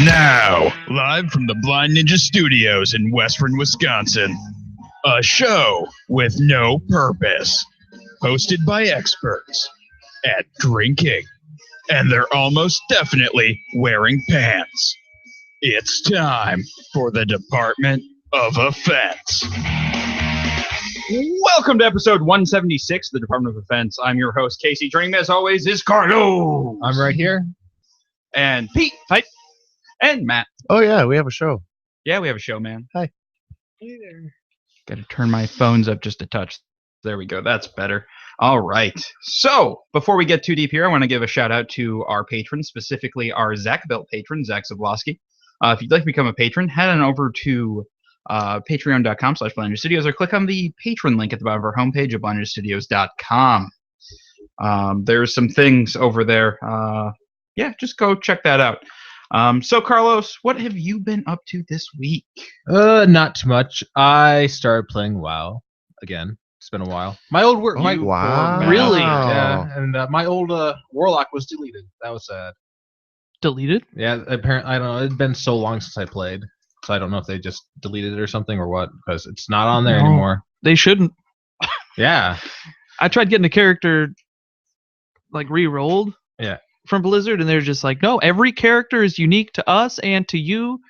Now, live from the Blind Ninja Studios in Western Wisconsin, a show with no purpose, hosted by experts at drinking, and they're almost definitely wearing pants. It's time for the Department of Offense. Welcome to episode 176 of the Department of Offense. I'm your host, Casey. Joining me as always is Carlos. I'm right here. And Pete. Hi. And Matt. Oh, yeah, we have a show. Yeah, we have a show, man. Hi. Hey there. Got to turn my phones up just a touch. There we go. That's better. All right. So, before we get too deep here, I want to give a shout out to our patrons, specifically our Zach Belt patron, Zach Zablosky. If you'd like to become a patron, head on over to patreon.com/blindninjastudios or click on the patron link at the bottom of our homepage at blindninjastudios.com. There's some things over there. Just go check that out. So, Carlos, what have you been up to this week? Not too much. I started playing WoW again. It's been a while. My old Wow. really, yeah. And my old Warlock was deleted. That was sad. Deleted? Yeah, apparently I don't know. It's been so long since I played, so I don't know if they just deleted it or something or what, because it's not on there anymore. They shouldn't. Yeah. I tried getting a character like re-rolled. Yeah. From Blizzard, and they're just like, no, every character is unique to us and to you,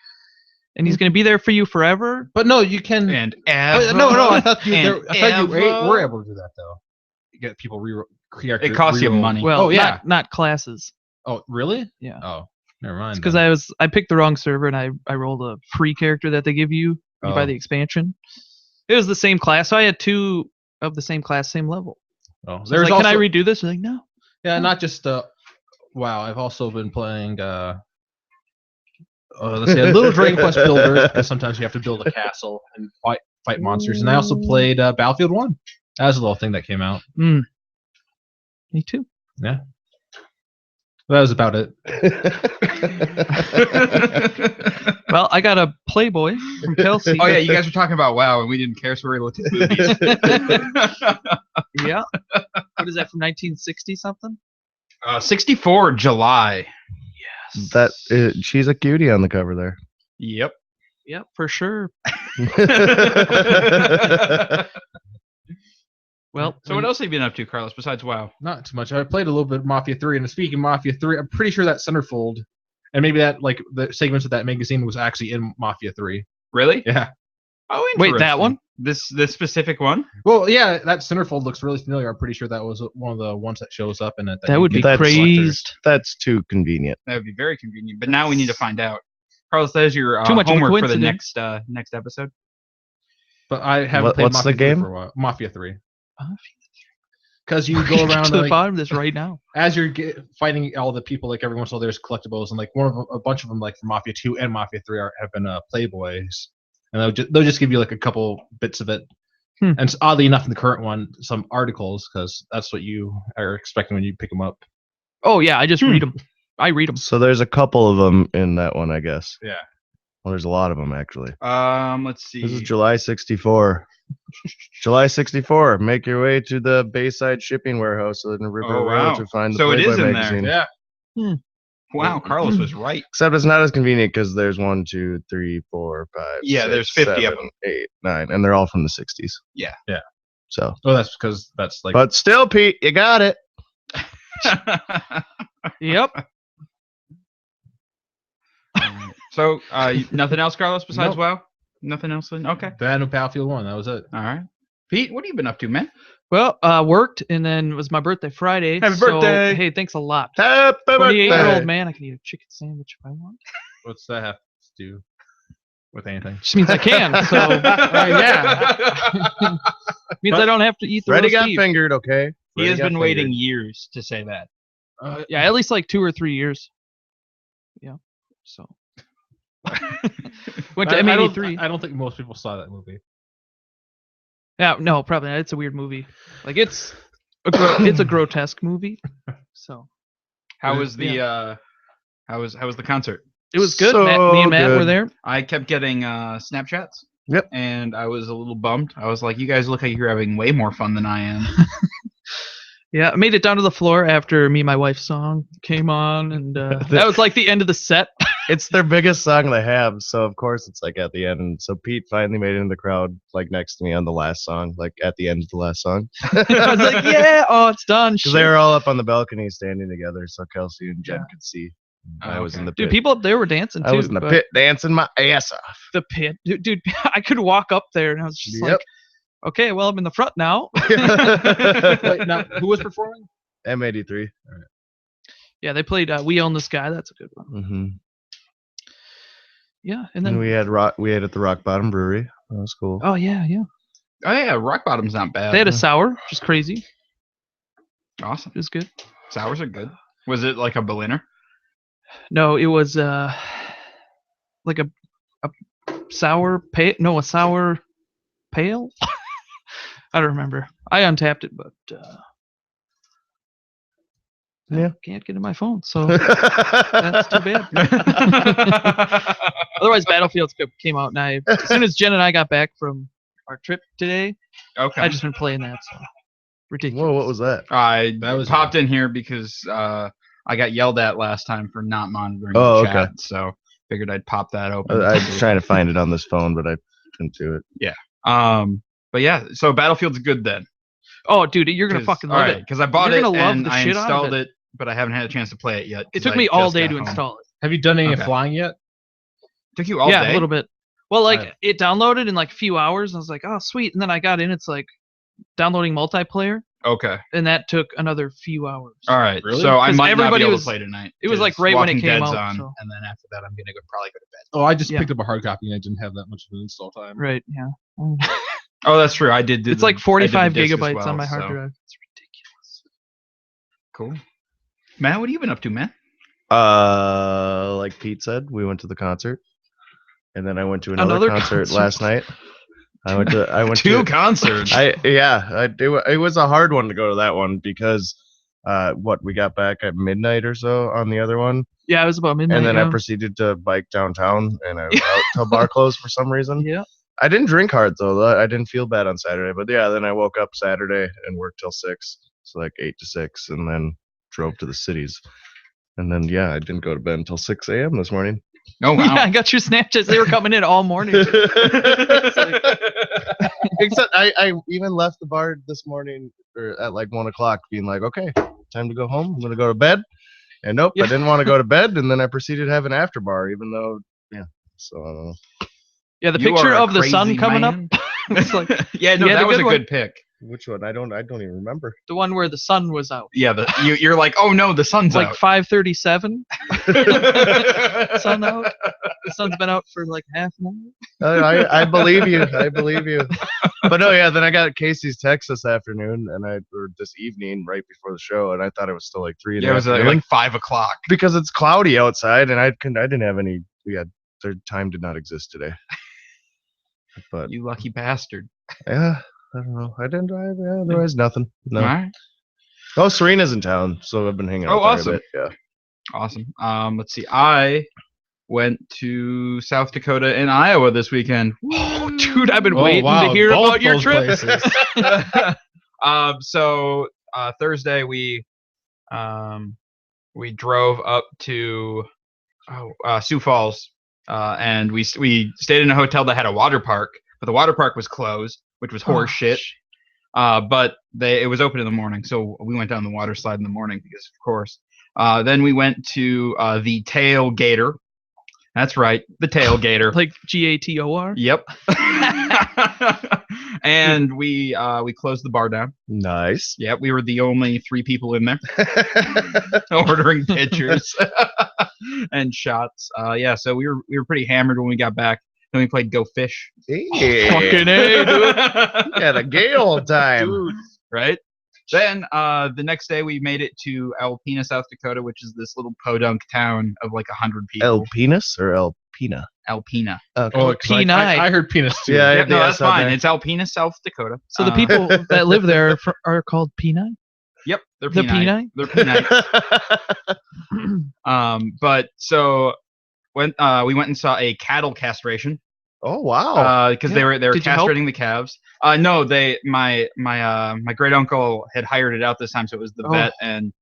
and he's going to be there for you forever. But no, you can. And No. I thought you ever. were able to do that though. You get people It costs you money. Well, yeah. not classes. Oh, really? Yeah. Oh, never mind. Because I picked the wrong server and I rolled a free character that they give you when you buy the expansion. It was the same class, so I had two of the same class, same level. Oh, So there's can I redo this? They're like, no. Yeah, not just WoW. I've also been playing let's see, a little Dragon Quest Builder, because sometimes you have to build a castle and fight monsters. And I also played Battlefield 1. That was a little thing that came out. Me too. Yeah. That was about it. Well, I got a Playboy from Kelsey. Oh, yeah, you guys were talking about WoW, and we didn't care, so we were looking at movies. Yeah. What is that, from 1960 something? 64, July. Yes. She's a cutie on the cover there. Yep. Yep, for sure. Well, So what else have you been up to, Carlos, besides WoW? Not too much. I played a little bit of Mafia 3, and speaking of Mafia 3, I'm pretty sure that Centerfold, and maybe that, like, the segments of that magazine was actually in Mafia 3. Really? Yeah. Oh, wait, interesting. that one? This specific one? Well, yeah, that Centerfold looks really familiar. I'm pretty sure that was one of the ones that shows up in it. That would be That's crazed. That's too convenient. That would be very convenient. But now we need to find out. Carlos, that is your Too much of a homework for the coincidence. next episode. But I haven't played What's Mafia the 3 game? for a while. Mafia 3. Mafia Because you We're go gonna get around to the like, bottom of this right now. as you're fighting all the people, like every once in a while there's collectibles, and like a bunch of them, like from Mafia 2 and Mafia 3, have been Playboys, and they'll just give you like a couple bits of it. And oddly enough, in the current one, some articles, because that's what you are expecting when you pick them up. Oh yeah, I just read them. I read them. So there's a couple of them in that one, I guess. Yeah. Well, there's a lot of them, actually. Let's see. This is July 64. July 64. Make your way to the Bayside Shipping Warehouse in River Oh, Road wow. to find the So it Playboy is in there. magazine. Yeah. Wow, Carlos was right. Except it's not as convenient because there's 1, 2, 3, 4, 5. Yeah, 6, there's 50 of 7, them. 8, 9, and they're all from the 60s. Yeah. Yeah. So, Well, that's because that's like. but still, Pete, you got it. Yep. So, nothing else, Carlos, besides Nope. WoW? Nothing else? Okay. That and Battlefield 1. That was it. All right. Pete, what have you been up to, man? Well, worked, and then it was my birthday Friday. Happy so, birthday. Hey, thanks a lot. Happy 28-year-old birthday. man, I can eat a chicken sandwich if I want. What's that have to do with anything? Just means I can. So yeah, means I don't have to eat the Freddie roast got beef. fingered, okay? He Freddie has got been waiting fingered. years to say that. Yeah, at least like 2 or 3 years. Yeah. So went to I M83. don't think most people saw that movie. Yeah, no, probably not. It's a weird movie. Like it's a grotesque movie. So How was the how was the concert? it was good. So Me and Matt were good. there. I kept getting Snapchats. Yep. And I was a little bummed. I was like, you guys look like you're having way more fun than I am. Yeah, I made it down to the floor after Me and My Wife's song came on, and that was like the end of the set. It's their biggest song they have, so of course it's like at the end. And so Pete finally made it in the crowd, like next to me on the last song, like at the end of the last song. I was like, yeah, oh, it's done. Because Shit. they were all up on the balcony standing together, so Kelsey and Jen Yeah. could see. Oh, I was in okay. the pit. Dude, people up there were dancing too. I was in the but pit dancing my ass off. The pit, dude, I could walk up there, and I was just Yep. like, okay, well, I'm in the front now. Wait, now, who was performing? M83. Yeah, they played We Own the Sky. That's a good one. Mm-hmm. Yeah, And and then we had at the Rock Bottom Brewery. That was cool. oh yeah, Oh yeah, Rock Bottom's not bad. they had a sour, which is crazy. awesome. It was good. Sours are good. Was it like a Berliner? No, it was like a sour pale. No, a sour pale. I don't remember. I untapped it, but Yeah. I can't get in my phone, so that's too bad. Otherwise, Battlefield came out, and as soon as Jen and I got back from our trip today, Okay. I just been playing that. So ridiculous. Whoa, what was that? I That was- popped in here because I got yelled at last time for not monitoring Oh, the okay. chat, so figured I'd pop that open. I was trying to find it on this phone, but I couldn't do it. But yeah, so Battlefield's good then. Oh, dude, you're gonna fucking love it. Because I bought You're it gonna love and the I shit out of installed it. it, but I haven't had a chance to play it yet. It 'cause took I me all just day got to home. install it. Have you done any Okay. flying yet? Took you all Yeah, day? a little bit. Well, like Right. it downloaded in like a few hours, and I was like, oh, sweet. And then I got in, it's like downloading multiplayer, Okay. and that took another few hours. All right. Really? So I 'Cause might not be everybody able was- to play tonight. it was, like, 'cause right when it Walking came Dead's out, on, so. and then after that, I'm gonna probably go to bed. Oh, I just Yeah. picked up a hard copy and I didn't have that much of an install time. Right, yeah. Oh, that's true. I did. Do It's the- like I did the 45 disc as gigabytes well, on my hard so- drive. It's ridiculous. Cool. Matt, what have you been up to, man? Like Pete said, we went to the concert, and then I went to another Another concert concert. last night. I went Two to concerts. it was a hard one to go to that one because we got back at midnight or so on the other one, Yeah, it was about midnight. and then yeah. I proceeded to bike downtown, and I was out till bar closed for some reason. Yeah. I didn't drink hard though. I didn't feel bad on Saturday, but yeah, then I woke up Saturday and worked till 6, so like 8 to 6, and then drove to the cities, and then I didn't go to bed until 6 a.m. this morning. Oh wow. Yeah, I got your Snapchats. They were coming in all morning. Except I even left the bar this morning or at like 1 o'clock, being like, okay, time to go home. I'm gonna go to bed. And nope, Yeah. I didn't want to go to bed, and then I proceeded to have an after bar, even though So I don't know. Yeah, the You picture are a of the sun crazy coming man. up. It's like Yeah, no, You had that a was a good one? good pick. Which one? I don't even remember. the one where the sun was out. Yeah, you're like, oh no, the sun's It's like out. 5:37. Sun out. The sun's been out for like half an hour. I believe you. I believe you. But no, yeah. Then I got Casey's text this afternoon, or this evening, right before the show, and I thought it was still like 3 in Yeah, the it was afternoon like 5 o'clock. because it's cloudy outside, and I didn't have any. Their time did not exist today. But You lucky bastard. yeah, I don't know. I didn't. Otherwise, nothing. No. All right. Oh, Serena's in town, so I've been hanging out Oh, there awesome. a bit. Yeah. Awesome. Let's see. I went to South Dakota and Iowa this weekend. Oh, dude, I've been Oh, waiting wow, to hear both about your those trip. places. So Thursday we drove up to Sioux Falls, and we stayed in a hotel that had a water park, but the water park was closed, which was horse shit. But it was open in the morning, so we went down the water slide in the morning because, of course. Then we went to the Tailgater. That's right, the Tailgater. Like GATOR. Yep. And we closed the bar down. Nice. Yeah, we were the only 3 people in there ordering pitchers and shots. Yeah, so we were pretty hammered when we got back. Then we played Go Fish. Yeah. Fucking A, dude. Had a gay old time. Dude, right? Then the next day we made it to Alpena, South Dakota, which is this little podunk town of like 100 people. El Penis or El Pina? Alpena. Okay. Oh, 'cause P9. I heard penis too. Yeah, Yep, no, yeah, that's so fine. there. It's Alpena, South Dakota. So the people that live there are called P9? Yep, they're The P9. P9? They're P9. But so when we went and saw a cattle castration. Oh wow. Because they were Did you help? castrating the calves. No, my great uncle had hired it out this time, so it was the vet and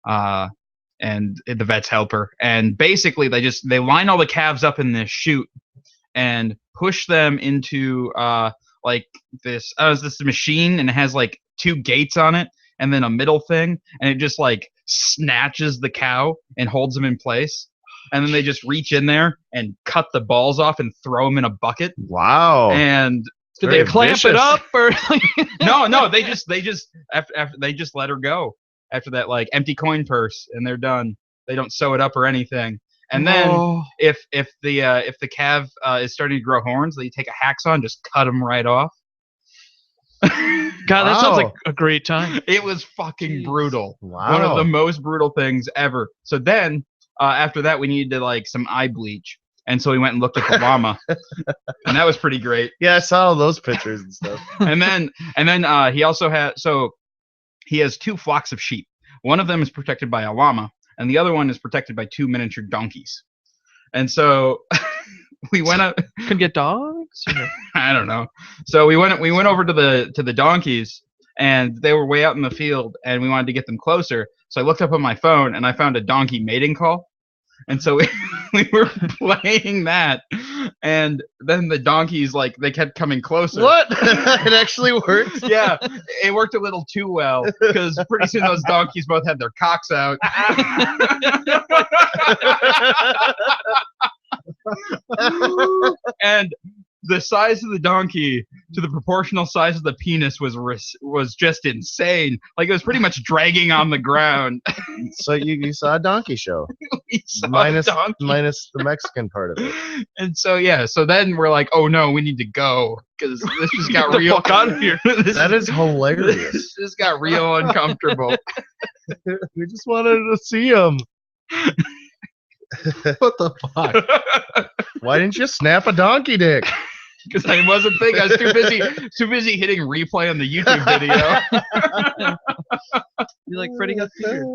the vet's helper. And basically, they line all the calves up in this chute and push them into like this machine, and it has like 2 gates on it and then a middle thing, and it just like snatches the cow and holds them in place. And then they just reach in there and cut the balls off and throw them in a bucket. Wow. And Did Very they clamp vicious. it up or? no, they just after they just let her go after that, like empty coin purse, and they're done. They don't sew it up or anything. And then Oh. if the calf is starting to grow horns, they take a hacksaw and just cut them right off. God, that sounds Wow. like a great time. It was fucking brutal. Wow. One of the most brutal things ever. So then after that, we needed like some eye bleach, and so we went and looked at the llama, and that was pretty great. Yeah, I saw all those pictures and stuff. And then he also he has 2 flocks of sheep. One of them is protected by a llama, and the other one is protected by 2 miniature donkeys. And so we went up. Couldn't get dogs. Or- I don't know. So we went over to the donkeys, and they were way out in the field, and we wanted to get them closer. So I looked up on my phone, and I found a donkey mating call. And so we were playing that, and then the donkeys, like, they kept coming closer. What? It actually worked. Yeah, it worked a little too well, because pretty soon those donkeys both had their cocks out. And the size of the donkey to the proportional size of the penis was just insane. Like, it was pretty much dragging on the ground. So you saw a donkey show. We saw a minus donkey. minus the Mexican part of it. And so so then we're like, oh no, we need to go, because this just got Get the real. fuck out of here. That is hilarious. This just got real uncomfortable. We just wanted to see him. What the fuck? Why didn't you snap a donkey dick? Because I wasn't thinking. I was too busy hitting replay on the YouTube video. You're like Freddy got figured.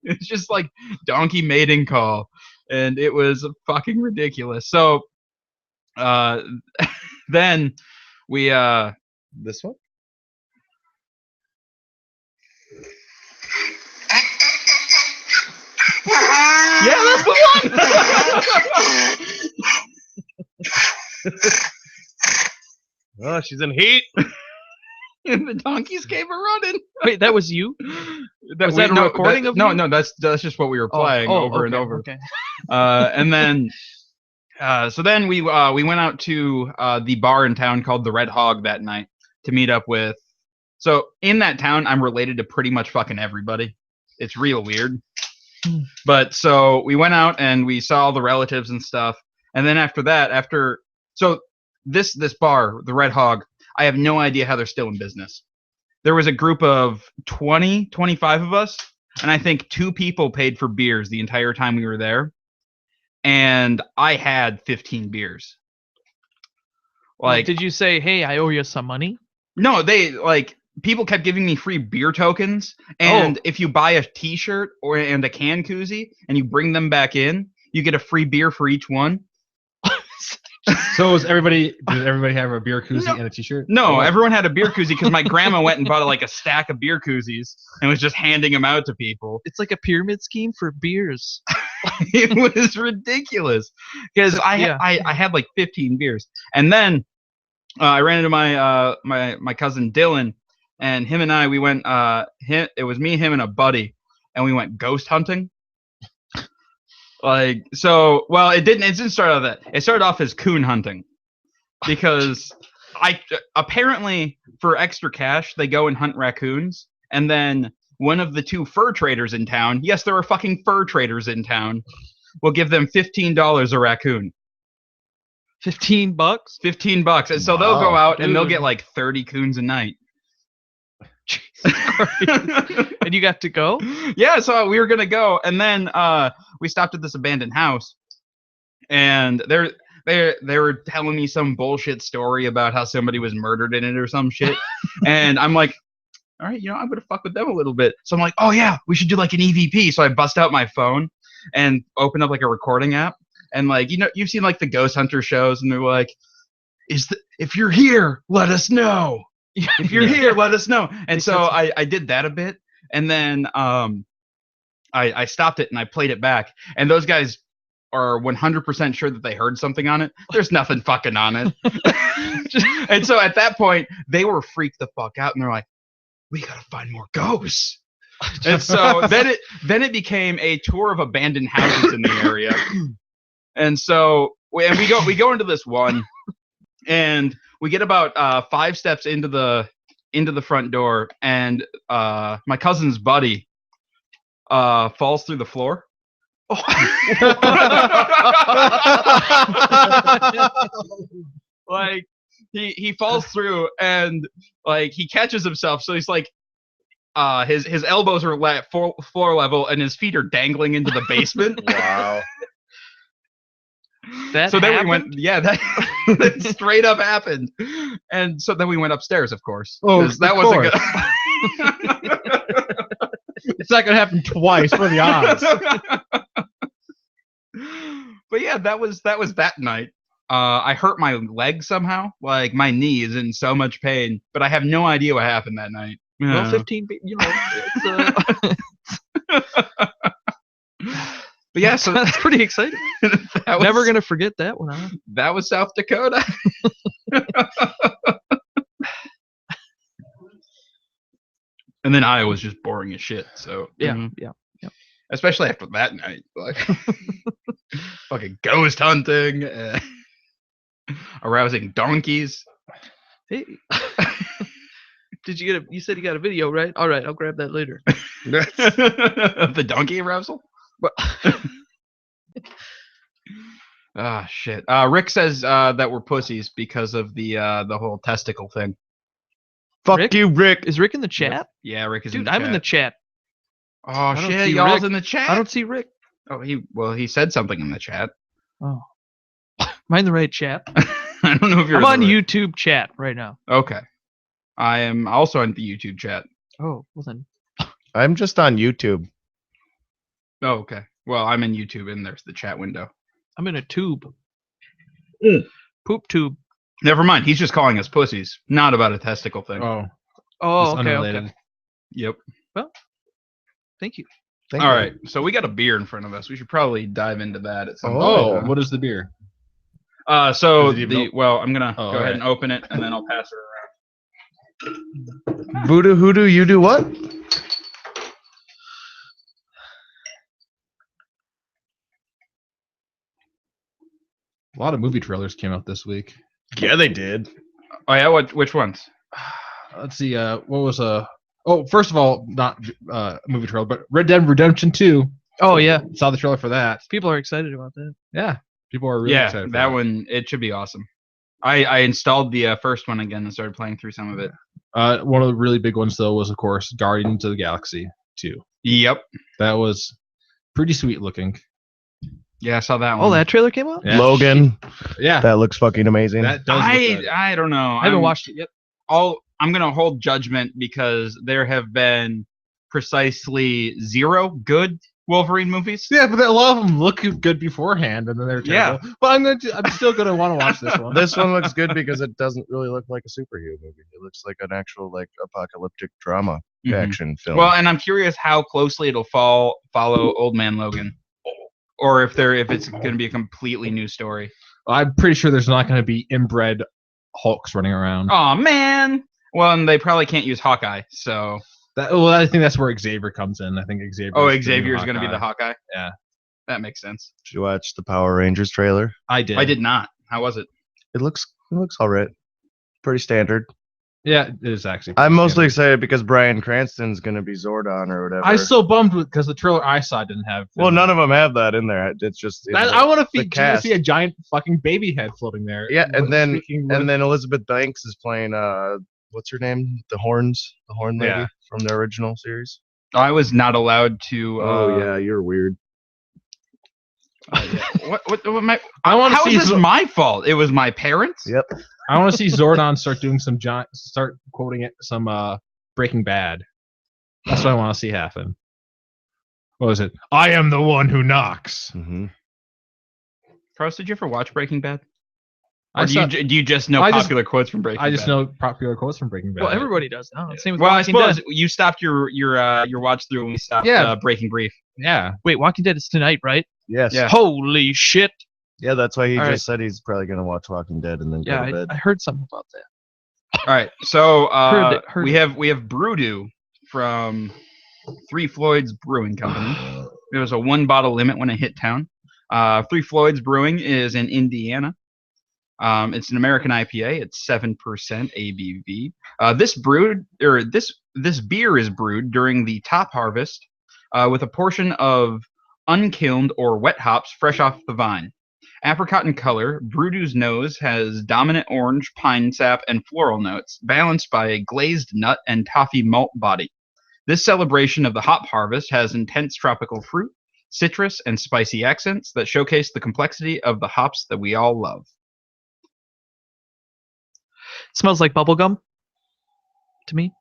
It's just like donkey mating call, and it was fucking ridiculous. So then we This one? yeah, that's the one. Oh, she's in heat. And the donkeys came a running. Wait, that was you? Was that a recording of no, you? no, that's just what we were playing over and okay, over. Okay. And then so then we went out to the bar in town called the Red Hog that night to meet up with. So in that town, I'm related to pretty much fucking everybody. It's real weird. But so we went out and we saw all the relatives and stuff. And then after that, so this bar, the Red Hog, I have no idea how they're still in business. There was a group of 25 of us, and I think 2 people paid for beers the entire time we were there. And I had 15 beers. Like, Did you say, hey, I owe you some money? no, people kept giving me free beer tokens, and if you buy a T-shirt and a can koozie and you bring them back in, you get a free beer for each one. So did everybody have a beer koozie and a t-shirt? No, everyone had a beer koozie because my grandma went and bought like a stack of beer koozies and was just handing them out to people. It's like a pyramid scheme for beers. It was ridiculous because I had like 15 beers, and then I ran into my cousin Dylan, and him and I we went. It was me, him, and a buddy, and we went ghost hunting. Like, so, well, it didn't start off that. It started off as coon hunting because apparently for extra cash, they go and hunt raccoons. And then one of the 2 fur traders in town, yes, there are fucking fur traders in town, will give them $15 a raccoon. $15? $15. And so they'll go out and they'll Dude. get like 30 coons a night. And you got to go? Yeah, so we were gonna go, and then we stopped at this abandoned house, and they were telling me some bullshit story about how somebody was murdered in it or some shit, and I'm like, all right, I'm gonna fuck with them a little bit. So I'm like, oh yeah, we should do like an EVP. So I bust out my phone and open up like a recording app, And like, you've seen like the ghost hunter shows, and they're like, if you're here, let us know. If you're here, let us know. And so I did that a bit, and then I stopped it and I played it back, and those guys are 100% sure that they heard something on it. There's nothing fucking on it. And so at that point, they were freaked the fuck out, and they're like, we gotta find more ghosts. And so then it became a tour of abandoned houses in the area. And so we go into this one, and we get about 5 steps into the front door, and my cousin's buddy falls through the floor. Like he falls through, and like he catches himself, so he's like his elbows are floor level, and his feet are dangling into the basement. Wow. That So then happened? we went, yeah, that straight up happened. And so then we went upstairs, of course. Oh, 'cause that of wasn't course. good. It's not gonna happen twice. What are the odds? But yeah, that was that night. I hurt my leg somehow. Like my knee is in so much pain, but I have no idea what happened that night. Well, 15, it's, But yeah, so that's pretty exciting. that was, Never gonna forget that one. Huh? that was South Dakota. And then Iowa's just boring as shit. So Yeah, yeah. especially after that night, like fucking ghost hunting, arousing donkeys. Hey, did you get you said you got a video, right? All right, I'll grab that later. The donkey arousal. Ah, shit. Rick says that we're pussies because of the whole testicle thing. Fuck Rick? you, Rick. Is Rick in the chat? Yeah, Rick is in Dude, the I'm chat. in the chat. Oh I don't shit, see y'all's Rick. in the chat. I don't see Rick. Oh, he said something in the chat. Oh, am I in the right chat? I don't know if you're. I'm on the right- YouTube chat right now. Okay, I am also on the YouTube chat. Oh, well then. I'm just on YouTube. Oh, okay. Well, I'm in YouTube, and there's the chat window. I'm in a tube. Mm. Poop tube. Never mind. He's just calling us pussies, not about a testicle thing. Oh, Oh, it's okay, unrelated. okay. Yep. Thank you. Thank All you. right. So we got a beer in front of us. We should probably dive into that at some Oh, point. what is the beer? So Does it even the well, I'm gonna Oh, go ahead alright. and open it, and then I'll pass it around. Voodoo hoodoo, you do what? A lot of movie trailers came out this week. Yeah, they did. Oh yeah, which ones? Let's see. What was Oh, first of all, not a movie trailer, but Red Dead Redemption 2. Oh yeah, Saw the trailer for that. people are excited about that. Yeah, people are really Yeah, excited. For that one. It should be awesome. I installed the first one again and started playing through some of it. One of the really big ones though was, of course, Guardians of the Galaxy 2. Yep. That was pretty sweet looking. Yeah, I saw that one. Oh, that trailer came out. Yeah. Logan, Yeah, that looks fucking amazing. that does. Look good. I don't know. I haven't watched it yet. I'm gonna hold judgment because there have been precisely 0 good Wolverine movies. Yeah, but a lot of them look good beforehand, and then they're Yeah. terrible. But I'm still gonna want to watch this one. This one looks good because it doesn't really look like a superhero movie. It looks like an actual like apocalyptic drama Mhm. action film. Well, and I'm curious how closely it'll follow Old Man Logan, or if it's going to be a completely new story. I'm pretty sure there's not going to be inbred Hulks running around. Oh man! Well, and they probably can't use Hawkeye, so I think that's where Xavier comes in. I think Xavier. Xavier's going to be the Hawkeye. Yeah. That makes sense. Did you watch the Power Rangers trailer? I did. I did not. How was it? It looks all right. Pretty standard. Yeah, it is actually. I'm pretty mostly standard. excited because Bryan Cranston's gonna be Zordon or whatever. I was so bummed because the trailer I saw didn't have. well, none of them have that in there. It's just I want to the cast. see a giant fucking baby head floating there. Yeah, and then Speaking and then Elizabeth Banks is playing what's her name? The Horn lady Yeah. from the original series. I was not allowed to. You're weird. What my? I want to How see. is this my fault? It was my parents. Yep. I want to see Zordon start doing start quoting it some Breaking Bad. That's what I want to see happen. What was it? I am the one who knocks. Mm-hmm. Carlos, did you ever watch Breaking Bad? I Or do saw- you just know I just- popular quotes from Breaking Bad? I just know popular quotes from Breaking Bad. Well, everybody does now. Same with Well, I Walking suppose Dead. you stopped your watch through when we stopped Yeah. Breaking Brief. Yeah. Wait, Walking Dead is tonight, right? Yes. Yeah. Holy shit! Yeah, that's why he All just right. said he's probably gonna watch Walking Dead and then Yeah, go to bed. I heard something about that. All right, so Heard we it. have Brewdew from Three Floyds Brewing Company. There was a 1 bottle limit when it hit town. Three Floyds Brewing is in Indiana. It's an American IPA. It's 7% ABV. This beer is brewed during the top harvest with a portion of unkilned or wet hops fresh off the vine. Apricot in color, Brewdew's nose has dominant orange, pine sap, and floral notes, balanced by a glazed nut and toffee malt body. This celebration of the hop harvest has intense tropical fruit, citrus, and spicy accents that showcase the complexity of the hops that we all love. Smells like bubblegum to me.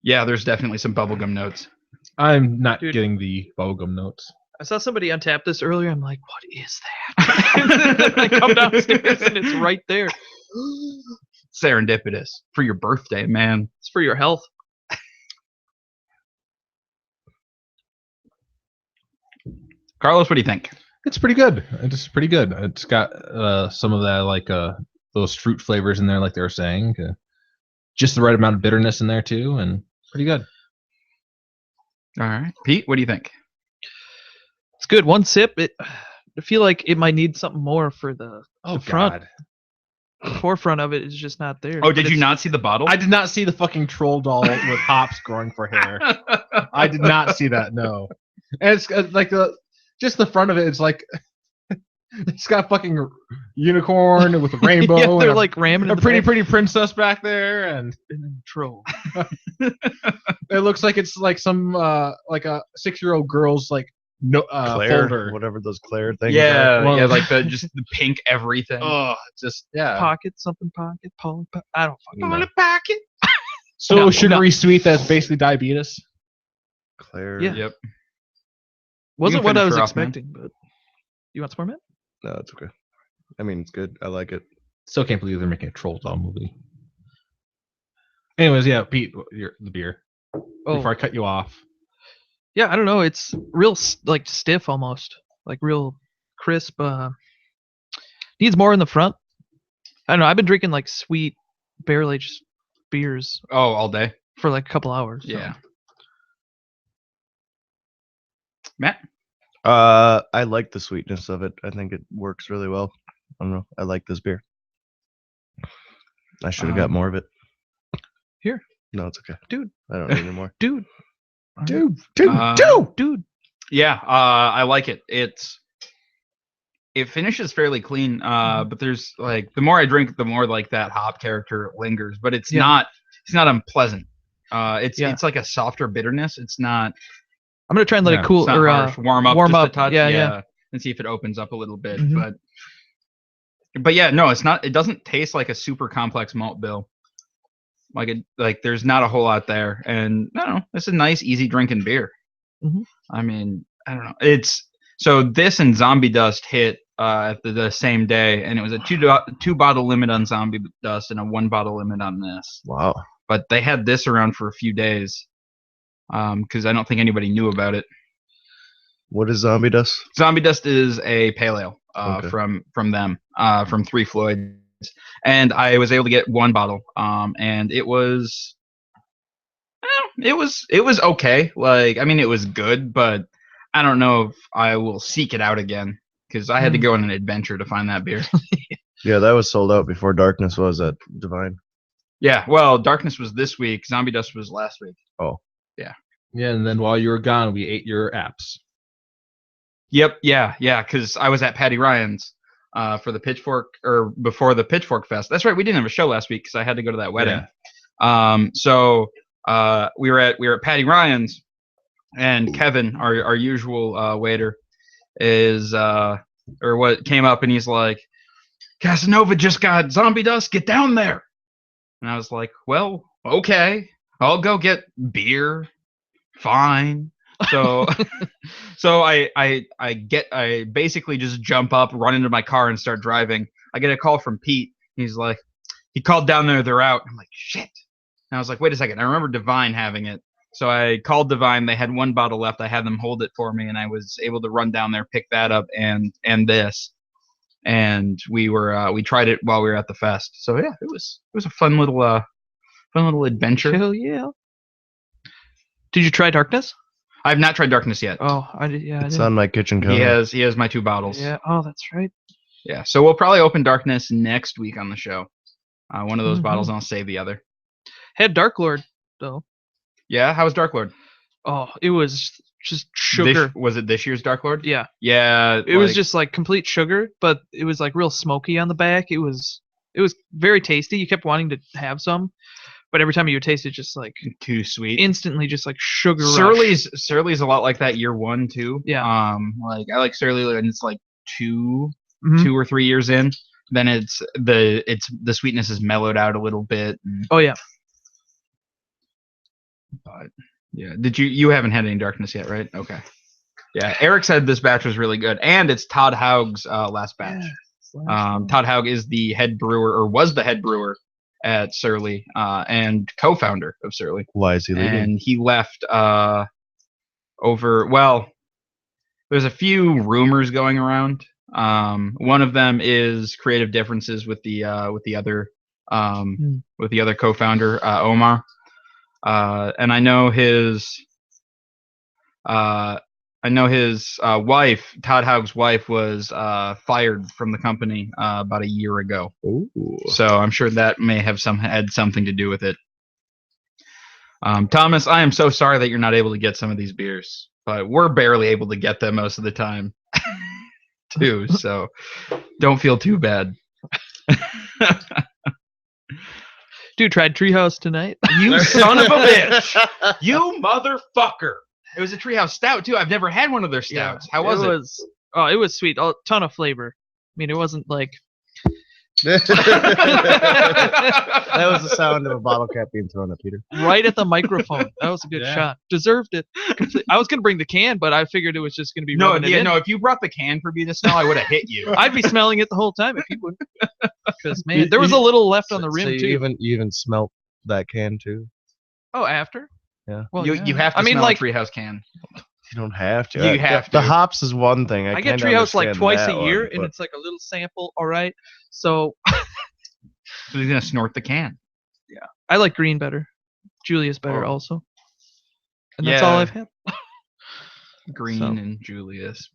Yeah, there's definitely some bubblegum notes. I'm not Dude. getting the bubblegum notes. I saw somebody untap this earlier. I'm like, what is that? And then I come downstairs and it's right there. Serendipitous for your birthday, man. It's for your health. Carlos, what do you think? It's pretty good. It's pretty good. It's got some of that like those fruit flavors in there, like they were saying. Just the right amount of bitterness in there too, and pretty good. All right, Pete, what do you think? It's good. One sip. I feel like it might need something more for the front. The forefront of it is just not there. Oh, But did you it's- not see the bottle? I did not see the fucking troll doll with hops growing for hair. I did not see that. No, and it's like just the front of it. It's like it's got fucking unicorn with a rainbow. yeah, they're and like ramming in a the pretty back. pretty princess back there, and And then troll. it looks like it's like some like a 6-year-old girl's like Claire, folder. whatever those Claire things yeah, are. Well- yeah, like just the pink everything. Oh, just yeah. Pocket something pocket. Polly po- I don't fucking know. No. Pocket. So No, sugary sweet that's basically diabetes. Claire. Yeah. Yep. Wasn't what I finish was her off, man. expecting, but you want some more, man? No, it's okay. I mean, it's good. I like it. Still can't believe they're making a troll doll movie. Anyways, yeah, Pete, the beer. Oh, Before I cut you off. yeah. I don't know. It's real like stiff almost, like real crisp. Needs more in the front. I don't know. I've been drinking like sweet barrel aged beers Oh, all day. for like a couple hours. so- Yeah. Matt. I like the sweetness of it. I think it works really well. I don't know. I like this beer. I should have got more of it. Here. No, it's okay. Dude. I don't need any more. dude, Dude. dude. Yeah, I like it. It finishes fairly clean, but there's like the more I drink, the more like that hop character lingers. But it's Yeah. not unpleasant. Yeah. It's like a softer bitterness. It's not I'm gonna try and let Yeah, it cool it's not or harsh. Warm up warm just up. a touch, Yeah. and see if it opens up a little bit. Mhm. But yeah, no, it's not. It doesn't taste like a super complex malt bill. Like there's not a whole lot there, and I don't know. It's a nice, easy drinking beer. Mhm. I mean, I don't know. It's so this and Zombie Dust hit at the same day, and it was a two bottle limit on Zombie Dust and a 1 bottle limit on this. Wow. But they had this around for a few days because I don't think anybody knew about it. What is Zombie Dust? Zombie Dust is a pale ale Okay. from them from Three Floyds, and I was able to get 1 bottle, and it was okay. Like I mean, it was good, but I don't know if I will seek it out again because I had to go on an adventure to find that beer. Yeah, that was sold out before Darkness was at Divine. Yeah, well, Darkness was this week. Zombie Dust was last week. Yeah, and then while you were gone, we ate your apps. Yep, yeah, because I was at Patty Ryan's for the Pitchfork or before the Pitchfork Fest. That's right, we didn't have a show last week because I had to go to that wedding. So we were at Patty Ryan's, and Kevin, our usual waiter, is or what came up and he's like, Casanova just got Zombie Dust, get down there. And I was like, well, okay, I'll go get beer. Fine. So, so I basically just jump up, run into my car, and start driving. I get a call from Pete. He's like, he called down there. They're out. I'm like, shit. And I was like, wait a second. I remember Divine having it. So I called Divine. They had one bottle left. I had them hold it for me, and I was able to run down there, pick that up, and this. And we tried it while we were at the fest. So yeah, it was a fun little adventure. Hell yeah. Did you try Darkness? I have not tried Darkness yet. Oh, I did. Yeah, It's I did. on my kitchen counter. He has my 2 bottles. Yeah. Oh, that's right. Yeah. So we'll probably open Darkness next week on the show. One of those Mhm. bottles, and I'll save the other. Had Dark Lord though. Yeah. How was Dark Lord? Oh, it was just sugar. Was it this year's Dark Lord? Yeah. Yeah. It was just like complete sugar, but it was like real smoky on the back. It was very tasty. You kept wanting to have some, but every time you would taste it, just like too sweet. instantly, just like sugar. Rush. Surly's a lot like that year 1 too. Yeah. Like I like Surly when it's like 2 Mhm. 2 or 3 years in. Then the sweetness is mellowed out a little bit. Oh yeah. But yeah, you haven't had any Darkness yet, right? Okay. Yeah, Eric said this batch was really good, and it's Todd Haug's last batch. Todd Haug is the head brewer, or was the head brewer at Surly, and co-founder of Surly. Why is he leaving? And he left there's a few rumors going around. One of them is creative differences with the other co-founder, Omar. And I know his wife, Todd Haug's wife, was fired from the company about a year ago. Ooh. So I'm sure that may have had something to do with it. Thomas, I am so sorry that you're not able to get some of these beers, but we're barely able to get them most of the time, too. So don't feel too bad. Dude, tried Treehouse tonight. You son of a bitch! You motherfucker! It was a Treehouse Stout too. I've never had one of their stouts. How was it? It was sweet. A ton of flavor. I mean, it wasn't like. That was the sound of a bottle cap being thrown at Peter. Right at the microphone. That was a good Yeah. shot. Deserved it. I was gonna bring the can, but I figured it was just gonna be rubbing it in. If you brought the can for me to smell, I would have hit you. I'd be smelling it the whole time if you wouldn't. Because man, there was a little left on the rim So too. you even smelt that can too? Oh, after? Yeah. Well, you yeah. have to I mean, smell like a Treehouse can. You don't have to. You have The to. hops is one thing. I get kinda Treehouse like understand twice that a year, one, and but- it's like a little sample. All right. So So he's gonna snort the can. I like green better. Julius better Oh. also. And that's all Yeah. I've had. Green So- and Julius.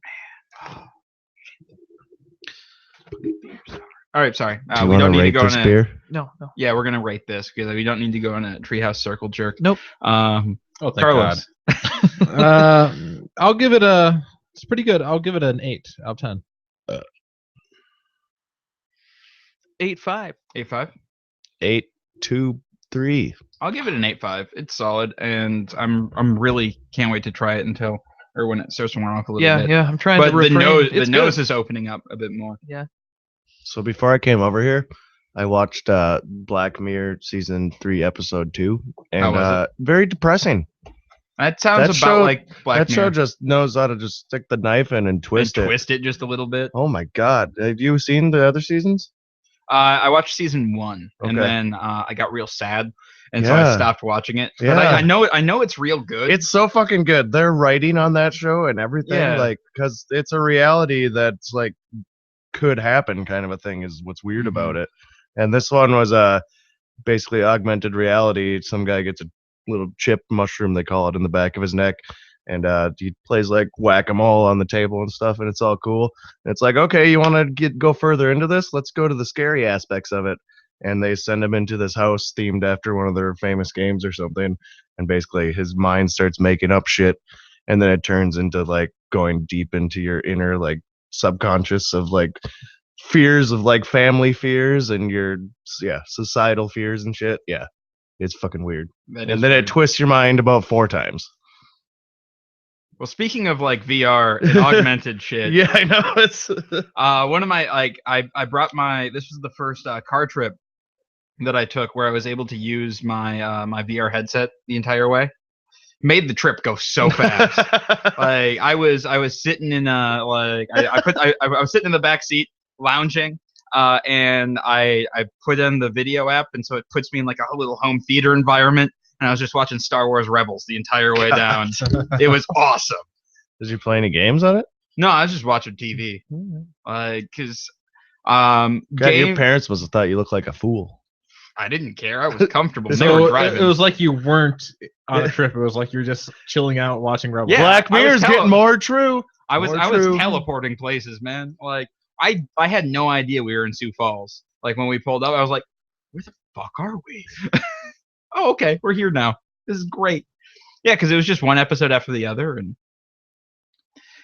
Man. All right, sorry. Do you We wanna don't need to rate go this on a. beer? No. Yeah, we're gonna rate this because we don't need to go on a Treehouse Circle jerk. Nope. Oh, thank Carlos. God. I'll give it it's pretty good. I'll give it an 8 out of 10. 8.5. 8.5. 8, 2, 3. I'll give it an 8.5. It's solid, and I'm really can't wait to try it when it starts to warm up a little Yeah, bit. yeah. I'm trying But to refrain. the It's nose good. is opening up a bit more. So before I came over here, I watched Black Mirror season 3, episode 2, How and was very depressing. That sounds That about show- like Black that show Mirror. just knows how to just stick the knife in and twist it. Twist it just a little bit. Oh my god! Have you seen the other seasons? I watched season 1, and Okay. then I got real sad, and so I Yeah. stopped watching it. But Yeah. I know it's real good. It's so fucking good. Their writing on that show and everything, Yeah. like, because it's a reality that's like could happen, kind of a thing, is what's weird about it. And this one was basically augmented reality. Some guy gets a little chip mushroom, they call it, in the back of his neck, and he plays like whack-a-mole on the table and stuff, and it's all cool. And it's like, okay, you want to go further into this? Let's go to the scary aspects of it. And they send him into this house themed after one of their famous games or something, and basically his mind starts making up shit, and then it turns into like going deep into your inner like subconscious of like fears of like family fears and your societal fears and shit. Yeah, it's fucking weird. That is And then it weird. twists your mind about 4 times. Well, speaking of like VR and augmented shit, Yeah, I know. It's one of my I brought this was the first car trip that I took where I was able to use my my VR headset the entire way, made the trip go so fast. Like I was sitting in I was sitting in the back seat lounging, and I put in the video app, and so it puts me in like a little home theater environment, and I was just watching Star Wars Rebels the entire way down. It was awesome. Did you play any games on it? No, I was just watching TV, because God, your parents must have thought you looked like a fool. I didn't care. I was comfortable. They So were driving. it was like you weren't on a trip. It was like you were just chilling out watching Rebels. Yeah, Black I was Mirror's getting more true. I was More true. teleporting places, man. Like I had no idea we were in Sioux Falls. Like when we pulled up, I was like, "Where the fuck are we?" Oh, okay, we're here now. This is great. Yeah, because it was just one episode after the other, and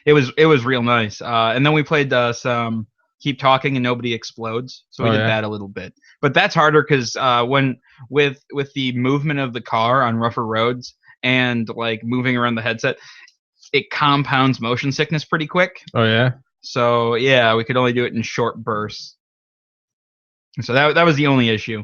it was real nice. And then we played some Keep Talking and Nobody Explodes, so we did that a little bit. But that's harder because when with the movement of the car on rougher roads and like moving around the headset, it compounds motion sickness pretty quick. Oh yeah. So yeah, we could only do it in short bursts. So that was the only issue.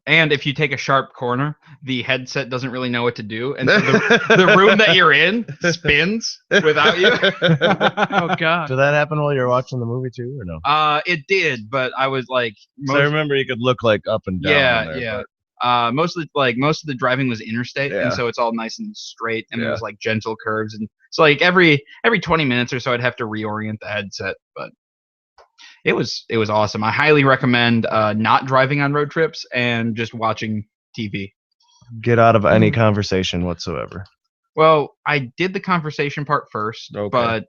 And if you take a sharp corner, the headset doesn't really know what to do, and so the room that you're in spins without you. Oh god. Did that happen while you were watching the movie too, or no? It did, but I was like, So I remember you could look like up and down. yeah, on there, yeah. but- Most of the driving was interstate, Yeah. and so it's all nice and straight, and Yeah. it was like gentle curves, and so like every 20 minutes or so, I'd have to reorient the headset, but it was awesome. I highly recommend not driving on road trips and just watching TV. Get out of any conversation whatsoever. Well, I did the conversation part first, Okay. but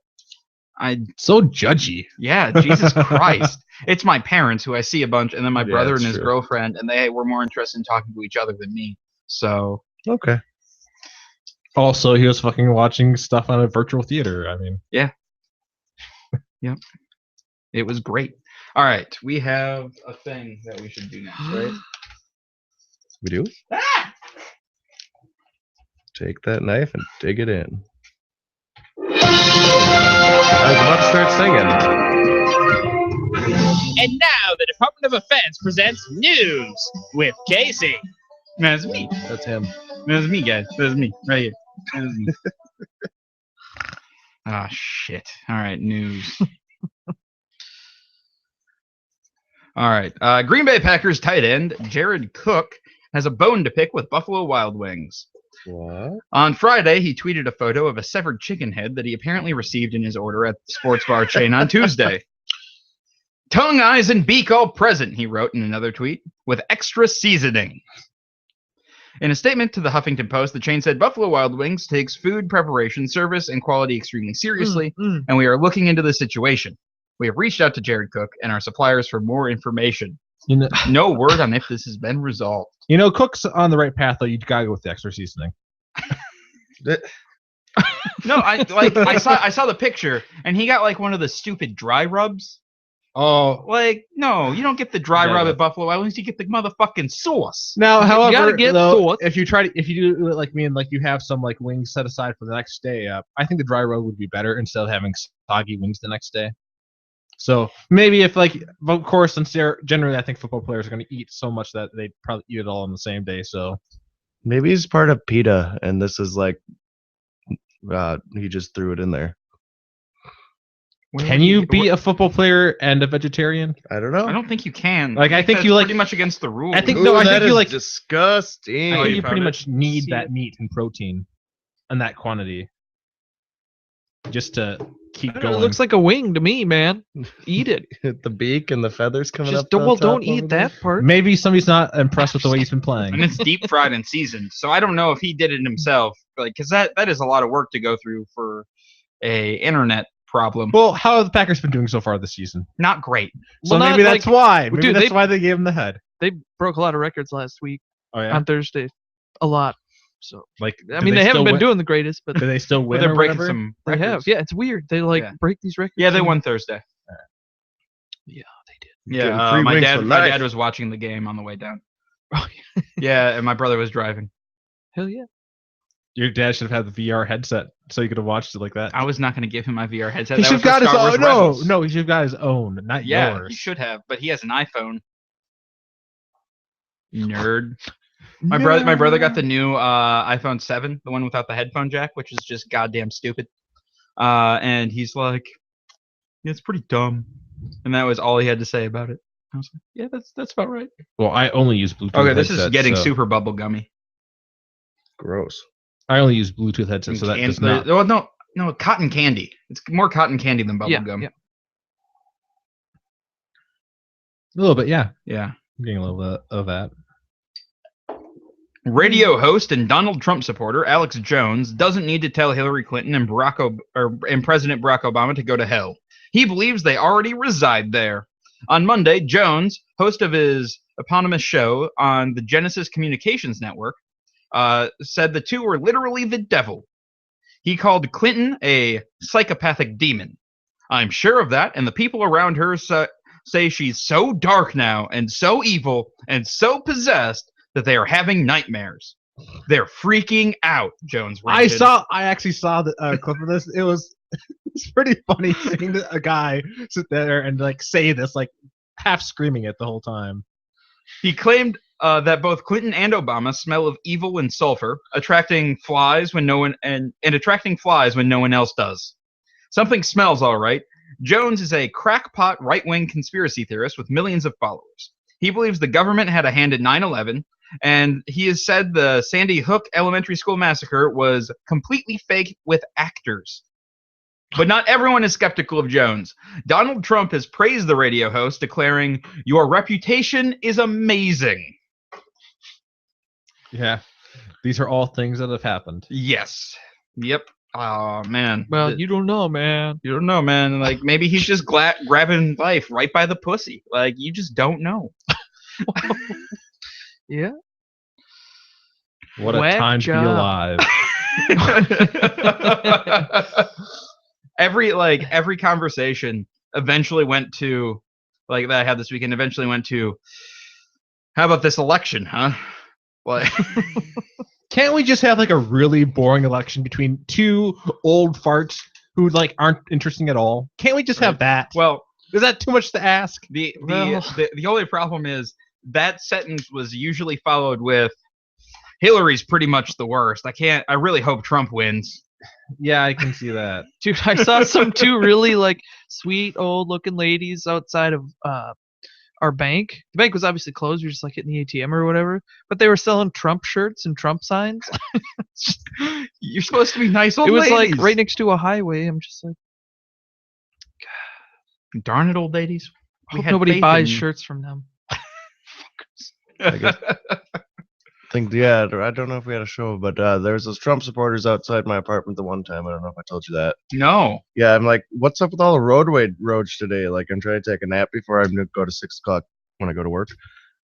So judgy. yeah, Jesus Christ. It's my parents who I see a bunch, and then my Yeah, brother that's and his true. girlfriend, and they were more interested in talking to each other than me. So Okay. Also, he was fucking watching stuff on a virtual theater. I mean, it was great. All right, we have a thing that we should do next, right? We do? Ah! Take that knife and dig it in. I was about to start singing. And now the Department of Defense presents news with Casey. That's me. That's him. That's me, guys. That's me, right here. That's me. Ah, shit. All right, news. All right. Green Bay Packers tight end Jared Cook has a bone to pick with Buffalo Wild Wings. What? On Friday, he tweeted a photo of a severed chicken head that he apparently received in his order at the sports bar chain on Tuesday. Tongue, eyes, and beak all present, he wrote in another tweet, with extra seasoning. In a statement to the Huffington Post, the chain said Buffalo Wild Wings takes food preparation, service, and quality extremely seriously, and we are looking into the situation. We have reached out to Jared Cook and our suppliers for more information. No word on if this has been resolved. Cook's on the right path though. You gotta go with the extra seasoning. No, I saw the picture, and he got like one of the stupid dry rubs. Oh, Like, no, you don't get the dry Yeah, rub yeah. at Buffalo Wild Wings. You get the motherfucking sauce. now, You however, gotta get though, sauce. if you do it like me and like you have some like wings set aside for the next day, I think the dry rub would be better instead of having soggy wings the next day. So maybe if like, of course, since generally I think football players are going to eat so much that they'd probably eat it all on the same day. So Maybe he's part of PETA, and this is like, he just threw it in there. can you be a football player and a vegetarian? I don't know. I don't think you can. Like, I think that's you, like- pretty much against the rules. I think- Ooh, no, I think that you, is like- disgusting. I Oh, think you you pretty found it? much need See that it? meat and protein in that quantity just to keep I don't know, going. it looks like a wing to me, man. Eat it. The beak and the feathers coming Just up. don't, on well, top don't over eat there. that part. Maybe somebody's not impressed with the way he's been and playing. it's deep fried and seasoned. So I don't know if he did it himself, like, because that is a lot of work to go through for a internet problem. Well, how have the Packers been doing so far this season? Not great. So Well, maybe not that's like- why. Maybe dude, that's they- why they gave him the head. They broke a lot of records last week Oh yeah. on Thursday. A lot. So Like, I mean, they haven't been doing the greatest, but Do they still But win? they're or breaking whatever? some they records. have. Yeah, it's weird. They like Yeah. break these records. Yeah, they and- won Thursday. Yeah, they did. Yeah, Getting free my wings dad. for My life. dad was watching the game on the way down. Oh, Yeah, and my brother was driving. hell yeah. Your dad should have had the VR headset so you could have watched it like that. I was not going to give him my VR headset. He That should was have for got his Star Wars own. No, Rebels. no, he should have got his own, not Yeah, yours. he should have, but he has an iPhone. Nerd. My brother got the new iPhone 7, the one without the headphone jack, which is just goddamn stupid. And he's like, yeah, it's pretty dumb. And that was all he had to say about it. I was like, yeah, that's about right. Well, I only use Bluetooth. Okay, this is headsets, getting so super bubble gummy. Gross. I only use Bluetooth headsets, so that does not. Well, no, cotton candy. It's more cotton candy than bubble Yeah, gum. yeah. A little bit, yeah. Yeah. I'm getting a little bit of that. Radio host and Donald Trump supporter Alex Jones doesn't need to tell Hillary Clinton and President Barack Obama to go to hell. He believes they already reside there. On Monday, Jones, host of his eponymous show on the Genesis Communications Network, said the two were literally the devil. He called Clinton a psychopathic demon. I'm sure of that, and the people around her say she's so dark now and so evil and so possessed that they are having nightmares. They're freaking out, Jones ranted. I actually saw the clip of this. It's pretty funny seeing a guy sit there and like say this, like half screaming it the whole time. He claimed that both Clinton and Obama smell of evil and sulfur, attracting flies when no one else does. Something smells all right. Jones is a crackpot right-wing conspiracy theorist with millions of followers. He believes the government had a hand in 9/11, and he has said the Sandy Hook Elementary School massacre was completely fake with actors. But not everyone is skeptical of Jones. Donald Trump has praised the radio host, declaring, "Your reputation is amazing." Yeah. These are all things that have happened. Yes. Yep. Oh, man. Well, you don't know, man. You don't know, man. Like, maybe he's just grabbing life right by the pussy. Like, you just don't know. Yeah. What a Whack time to be job. alive. every conversation eventually went to, like, that I had this weekend, eventually went to, how about this election, huh? Like, Can't we just have like a really boring election between two old farts who like aren't interesting at all? Can't we just have that? well, Is that too much to ask? the Well- the only problem is that sentence was usually followed with, Hillary's pretty much the worst. I really hope Trump wins. Yeah, I can see that. Dude, I saw some two really like sweet old looking ladies outside of our bank. The bank was obviously closed. We were just like hitting the ATM or whatever. But they were selling Trump shirts and Trump signs. You're supposed to be nice old It was ladies. like right next to a highway. I'm just like, Darn it, old ladies. We hope had nobody faith buys in you. shirts from them. Yeah, I don't know if we had a show, but there was those Trump supporters outside my apartment the one time. I don't know if I told you that. No. Yeah, I'm like, what's up with all the roads today? Like, I'm trying to take a nap before I go to 6 o'clock when I go to work,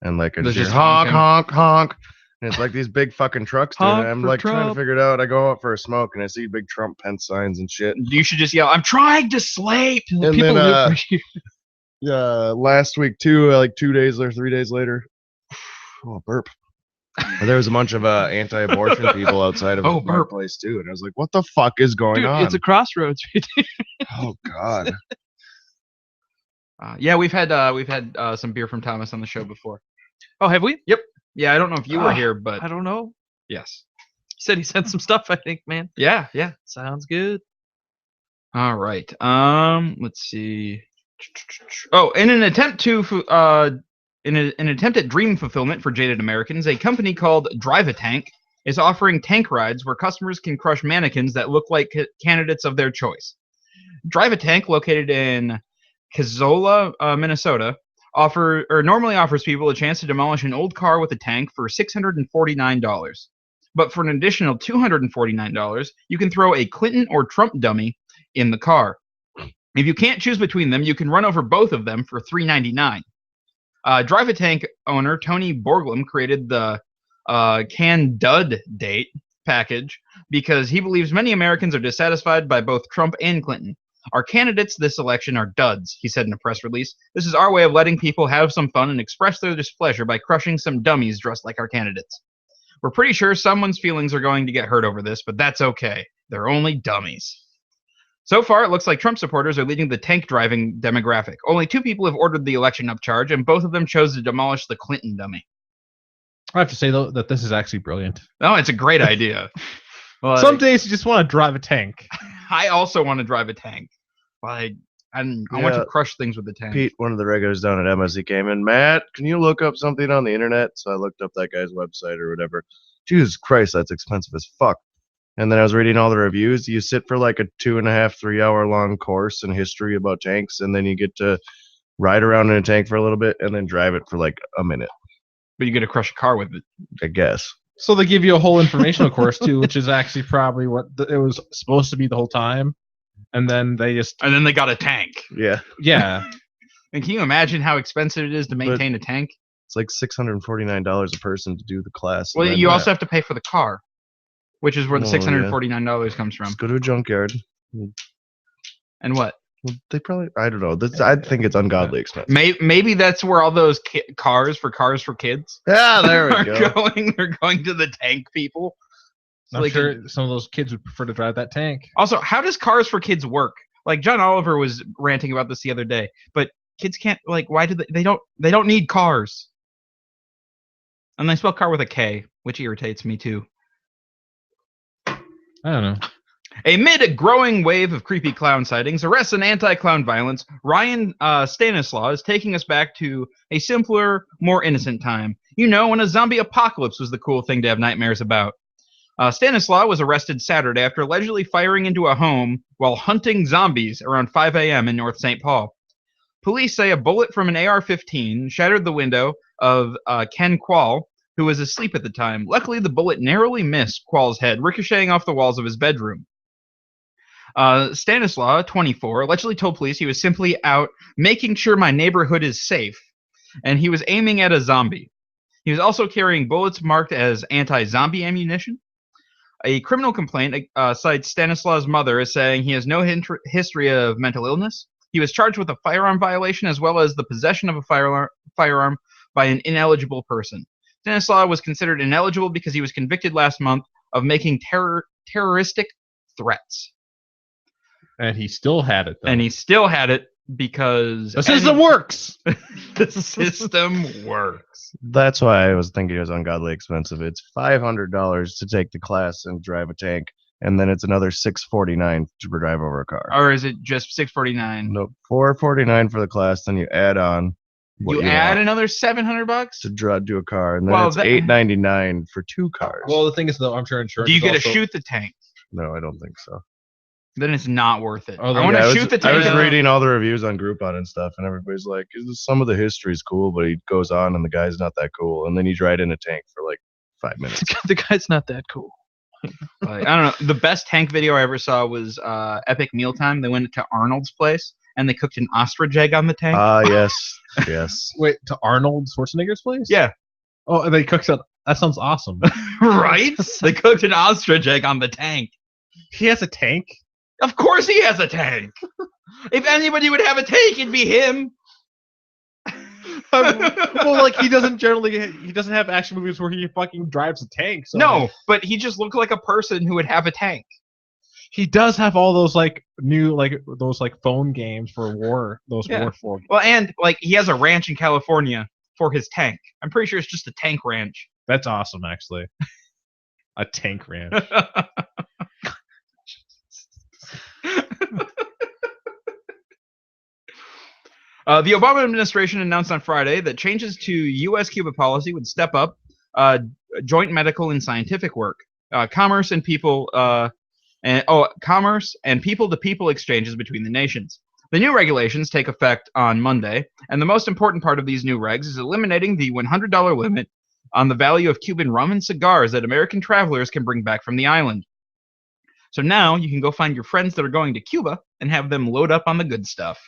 and like I There's just just hear honk, honking. honk, honk, and it's like these big fucking trucks doing it. Honk I'm for like trying to Trump. figure it out. I go out for a smoke and I see big Trump Pence signs and shit. You should just yell, "I'm trying to sleep." And People then, live right here. last week too, like 2 days or 3 days later, oh burp. There was a bunch of anti-abortion people outside of Oh, my burp. place too, and I was like, "What the fuck is going Dude, on?" it's a crossroads right there. Oh god. Yeah, we've had some beer from Thomas on the show before. Oh, have we? Yeah, I don't know if you were Ah, here, but I don't know. yes. He said he sent some stuff, I think, man. Yeah. Sounds good. All right. Let's see. Oh, in an attempt at dream fulfillment for jaded Americans, a company called Drive-A-Tank is offering tank rides where customers can crush mannequins that look like candidates of their choice. Drive-A-Tank, located in Kazola, Minnesota, normally offers people a chance to demolish an old car with a tank for $649. But for an additional $249, you can throw a Clinton or Trump dummy in the car. If you can't choose between them, you can run over both of them for $399. Drive-A-Tank owner Tony Borglum created the Can Dud Date package because he believes many Americans are dissatisfied by both Trump and Clinton. Our candidates this election are duds, he said in a press release. This is our way of letting people have some fun and express their displeasure by crushing some dummies dressed like our candidates. We're pretty sure someone's feelings are going to get hurt over this, but that's okay. They're only dummies. So far, it looks like Trump supporters are leading the tank driving demographic. Only 2 people have ordered the election upcharge, and both of them chose to demolish the Clinton dummy. I have to say though that this is actually brilliant. No, it's a great idea. Well, Some days you just want to drive a tank. I also want to drive a tank. Like, and I want to Yeah. crush things with the tank. Pete, one of the regulars down at MSC, came in. Matt, can you look up something on the internet? So I looked up that guy's website or whatever. Jesus Christ, that's expensive as fuck. And then I was reading all the reviews. You sit for like a 2.5, 3 hour long course in history about tanks, and then you get to ride around in a tank for a little bit and then drive it for like a minute, But you get to crush a car with it. I guess. So they give you a whole informational course too, which is actually probably what it was supposed to be the whole time, and then they just And then they got a tank. Yeah. yeah. And can you imagine how expensive it is to maintain a tank? It's like $649 a person to do the class. Well, and then you also have to pay for the car, which is where the Oh, yeah. $649 comes from. just go to a junkyard. And what? Well, they probably, I don't know. I think it's ungodly expensive. Maybe that's where all those cars for kids Yeah, there we are go. going. They're going to the tank people. I'm Like, sure some of those kids would prefer to drive that tank. Also, how does Cars for Kids work? Like John Oliver was ranting about this the other day, but kids can't like. Why do they don't need cars? And they spell car with a K, which irritates me too. I don't know. Amid a growing wave of creepy clown sightings, arrests, and anti-clown violence, Ryan Stanislaw is taking us back to a simpler, more innocent time. You know, when a zombie apocalypse was the cool thing to have nightmares about. Stanislaw was arrested Saturday after allegedly firing into a home while hunting zombies around 5 a.m. in North St. Paul. Police say a bullet from an AR-15 shattered the window of Ken Quall, who was asleep at the time. Luckily, the bullet narrowly missed Quall's head, ricocheting off the walls of his bedroom. Stanislaw, 24, allegedly told police he was simply out making sure my neighborhood is safe, and he was aiming at a zombie. He was also carrying bullets marked as anti-zombie ammunition. A criminal complaint cites Stanislaw's mother as saying he has no history of mental illness. He was charged with a firearm violation as well as the possession of a firearm by an ineligible person. Stanislaw was considered ineligible because he was convicted last month of making terroristic threats. And he still had it though. And he still had it because the system works. the system works. That's why I was thinking it was ungodly expensive. It's $500 to take the class and drive a tank, and then it's another $649 to drive over a car. Or is it just $649? No, $449 for the class. Then you add on. what You add want another $700? to do a car, and then Well, it's that- $899 for 2 cars. Well, the thing is though, I'm sure insurance. Do you is get to also- shoot the tank? no, I don't think so. Then it's not worth it. Oh, I want Yeah, to shoot the I tank. was and- reading all the reviews on Groupon and stuff, and everybody's like, "Some of the history's cool, but he goes on, and the guy's not that cool." And then you ride in a tank for like 5 minutes. The guy's not that cool. Like, I don't know. The best tank video I ever saw was Epic Mealtime. They went to Arnold's place and they cooked an ostrich egg on the tank. Ah, yes, yes. Wait, to Arnold Schwarzenegger's place? Yeah. Oh, and they cooked it. That sounds awesome. Right? They cooked an ostrich egg on the tank. He has a tank. Of course he has a tank. If anybody would have a tank, it'd be him. Well, like he doesn't have action movies where he fucking drives a tank. So No, but he just looked like a person who would have a tank. he does have all those like new those phone games for war. Those Yeah. war. Well, and like he has a ranch in California for his tank. I'm pretty sure it's just a tank ranch. That's awesome, actually. A tank ranch. The Obama administration announced on Friday that changes to U.S.-Cuba policy would step up joint medical and scientific work, commerce and people-to-people exchanges between the nations. The new regulations take effect on Monday, and the most important part of these new regs is eliminating the $100 limit on the value of Cuban rum and cigars that American travelers can bring back from the island. So now you can go find your friends that are going to Cuba and have them load up on the good stuff.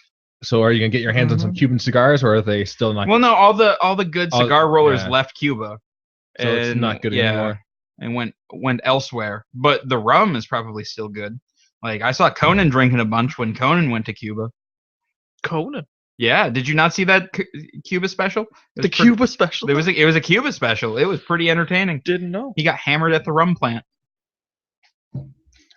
So are you gonna get your hands on some Cuban cigars, or are they still not? Well, no, all the good Oh, cigar rollers yeah. left Cuba. So it's not good anymore. And went elsewhere. But the rum is probably still good. Like I saw Conan drinking a bunch when Conan went to Cuba. Conan. Yeah, did you not see that Cuba special? It The was Cuba special. It was a Cuba special. It was pretty entertaining. Didn't know. He got hammered at the rum plant.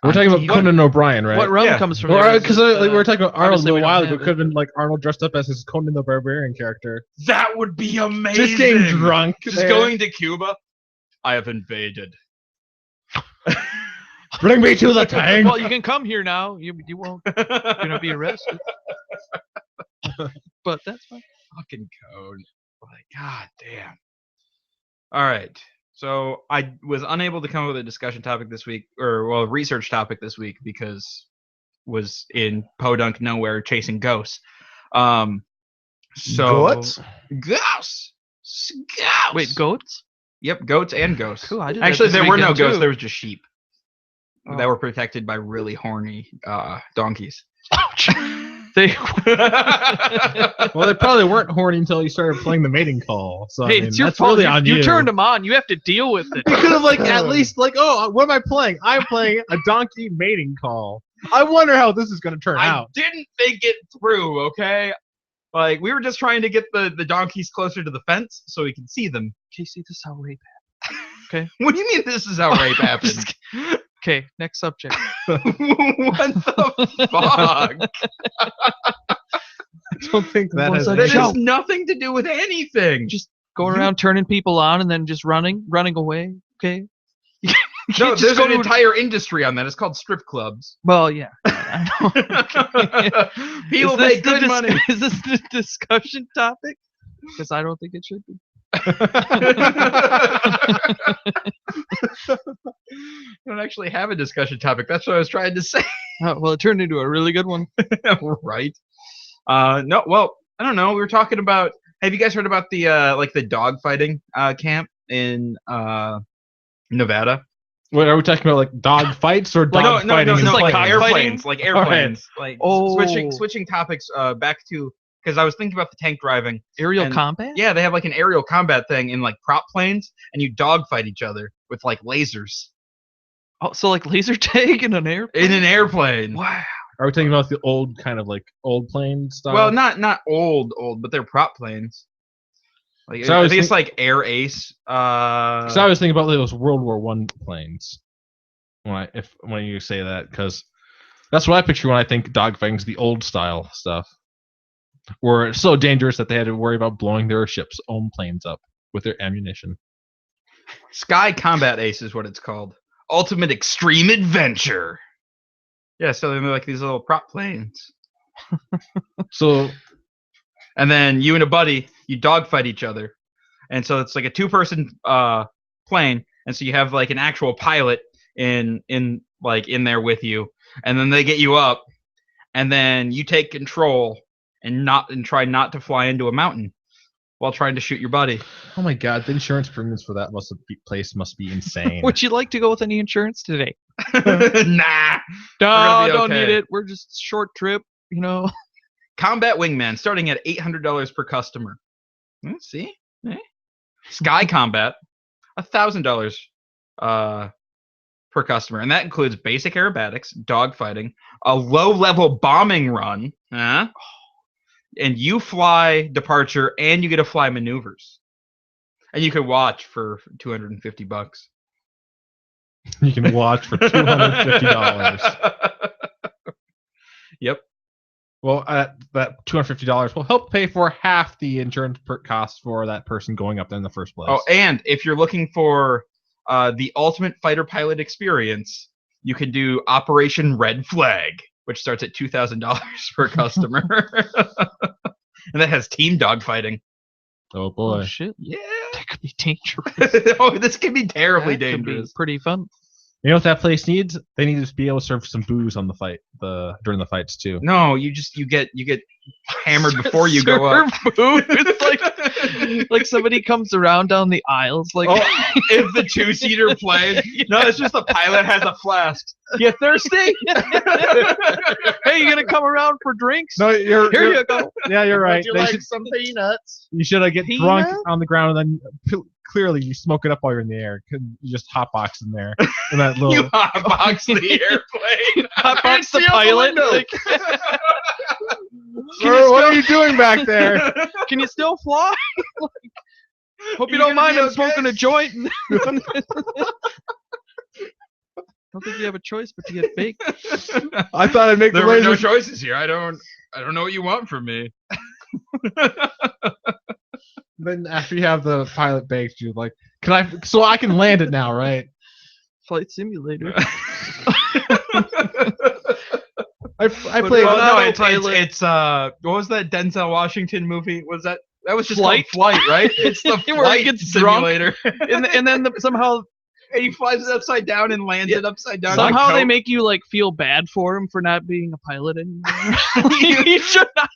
We're talking about TV. Conan O'Brien, right? What rum Yeah. comes from there? Because Is it, we were talking about Arnold a obviously we little don't while ago. have It could have been like Arnold dressed up as his Conan the Barbarian character. That would be amazing. Just getting drunk. Just there. going to Cuba. I have invaded. Bring me to the tank. Well, you can come here now. You won't. You're gonna be arrested. But that's fine. Fucking code. Like, god damn. All right. So I was unable to come up with a discussion topic this week, or well, research topic this week because was in podunk nowhere chasing ghosts. So Goats? Ghosts. Wait, goats? Yep, goats and ghosts. Cool. I did that Actually, this there were no weekend, ghosts. too. There was just sheep Oh. that were protected by really horny donkeys. They, Well, they probably weren't horny until you started playing the mating call. So hey, I mean, it's your that's fault. really on you. You turned them on. You have to deal with it. You could have like at least like, oh, what am I playing? I'm playing a donkey mating call. I wonder how this is going to turn I out. didn't think it through, okay? Like, we were just trying to get the donkeys closer to the fence so we can see them. Casey, this is how rape What do you mean this is how rape happens? Okay, next subject. What the fuck? I don't think that Was has that That any- Joe. has nothing to do with anything. Just going around turning people on and then just running away. Okay. You No, can't just there's go an to- entire industry on that. It's called strip clubs. Well, yeah. I know. People Is this make the good dis- money. Is this the discussion topic? Because I don't think it should be. I don't actually have a discussion topic. That's what I was trying to say. Oh, well, it turned into a really good one. Right. No, well, I don't know. We were talking about. Have you guys heard about the like the dog fighting camp in Nevada? What are we talking about? Like dog fights or dog no, fighting? no, in no, like planes? airplanes, like airplanes. Like Oh. switching topics back to because I was thinking about the tank driving. Aerial And- combat? Yeah, they have like an aerial combat thing in like prop planes, and you dogfight each other with like lasers Oh, so like laser tag in an airplane? in an airplane. Wow. Are we talking about the old kind of like old plane style? Well, not old, but they're prop planes. Like So I I was think it's like Air Ace. Because I was thinking about those World War One planes when you say that, because that's what I picture when I think dogfighting's the old style stuff, where it's so dangerous that they had to worry about blowing their ship's own planes up with their ammunition. Sky Combat Ace is what it's called. Ultimate Extreme Adventure. Yeah, so they're like these little prop planes. So And then you and a buddy, you dogfight each other. And so it's like a two-person plane, and so you have like an actual pilot in there with you, and then they get you up, and then you take control and try not to fly into a mountain while trying to shoot your buddy. oh my god, the insurance premiums for that place must be insane. Would you like to go with any insurance today? Nah. No, gonna be don't okay. need it. We're just short trip, you know. Combat Wingman starting at $800 per customer. See? Eh? Sky Combat, $1,000 per customer, and that includes basic aerobatics, dogfighting, a low-level bombing run, and you fly departure, and you get to fly maneuvers, and you can watch for $250. You can watch for $250. Yep. Well, that $250 will help pay for half the insurance cost for that person going up there in the first place. Oh, and if you're looking for the ultimate fighter pilot experience, you can do Operation Red Flag, which starts at $2,000 per customer, and that has team dogfighting. Oh boy. Oh, shit. Yeah. That could be dangerous. Oh, this can be terribly That could be dangerous. pretty fun. You know what that place needs? They need to be able to serve some booze on the fight, during the fights too. No, you get hammered before you go up. Serve food. It's like somebody comes around down the aisles like, Oh, if the two-seater plays, no, it's just the pilot has a flask. You thirsty? hey, you gonna come around for drinks? No, you're Here you go. yeah, you're right. They should, some peanuts? you should get drunk Peanuts? on the ground and then clearly you smoke it up while you're in the air. 'Cause you just hotbox in there in that little. You hotbox the airplane. Hotbox the See out pilot. window. Like, Sir, what are you doing back there? can you still fly? Hope you You don't gonna mind be I'm smoking a okay? joint. don't think you have a choice but to get baked. I thought I'd make There the were laser. no choices here. I don't know what you want from me. Then after you have the pilot baked, you're like, can I? So I can land it now, right? Flight simulator. I played. Well, no, Another it's what was that Denzel Washington movie? Was that was just Flight? called Flight, right? It's the Where he flight gets drunk. simulator. and then somehow And he flies it upside down and lands it upside down. somehow like they Coke. make you like feel bad for him for not being a pilot anymore. He should not.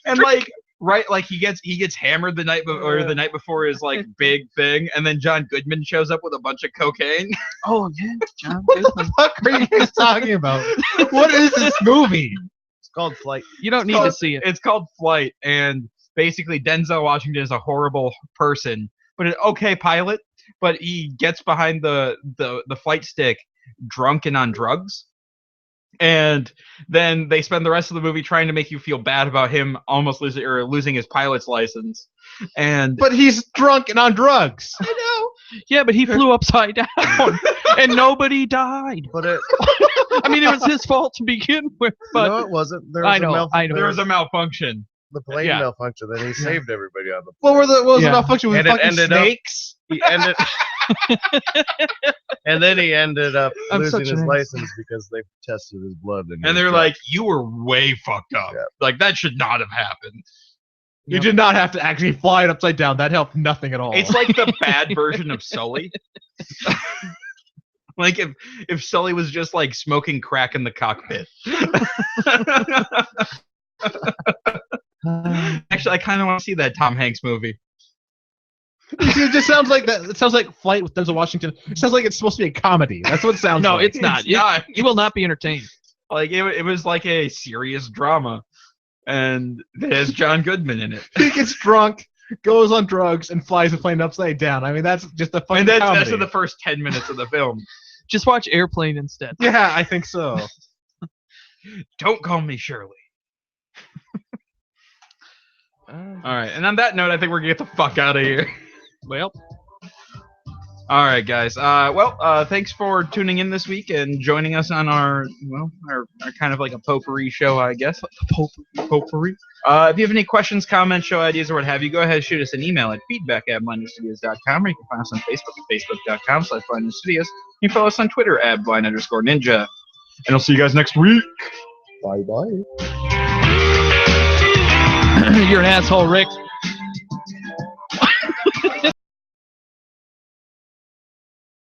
and like like he gets hammered the night or the night before his like big thing, and then John Goodman shows up with a bunch of cocaine. Oh yeah, John. What the fuck are you guys talking about? What is this movie? It's called Flight. You don't need to see it. It's called Flight, and basically Denzel Washington is a horrible person, but an okay pilot. But he gets behind the flight stick drunk and on drugs. And then they spend the rest of the movie trying to make you feel bad about him almost losing his pilot's license. And But he's drunk and on drugs. I know. Yeah, but he flew upside down, and nobody died. But it, I mean, it was his fault to begin with. But no, it wasn't. There was I know. There was a malfunction. the plane yeah. malfunction. Then he saved everybody on the What was Yeah. the malfunction with And it fucking ended up- snakes? He ended, and then he ended up I'm losing such his an license because they tested his blood. And, he And was they're drunk. like, you were way fucked up. Yeah. Like, that should not have happened. You did not have to actually fly it upside down. That helped nothing at all. It's like the bad version of Sully. Like if Sully was just like smoking crack in the cockpit. Actually, I kind of want to see that Tom Hanks movie. it just sounds like that. It sounds like Flight with Denzel Washington. It sounds like it's supposed to be a comedy. That's what it sounds no, like. it's not. It's not. You will not be entertained. Like it was like a serious drama, and it has John Goodman in it. He gets drunk, goes on drugs, and flies the plane upside down. I mean, that's just a fucking And that's comedy. in the first 10 minutes of the film. Just watch Airplane instead. Yeah, I think so. Don't call me Shirley. All right, and on that note, I think we're gonna get the fuck out of here. Well, All right, guys. Thanks for tuning in this week and joining us on our kind of like a potpourri show, I guess. Potpourri. If you have any questions, comments, show ideas, or what have you, go ahead and shoot us an email at feedback@blindnewstudios.com, or you can find us on Facebook at facebook.com/blindnewstudios. You can follow us on Twitter at blind_ninja. And I'll see you guys next week. Bye bye. you're an asshole, Rick.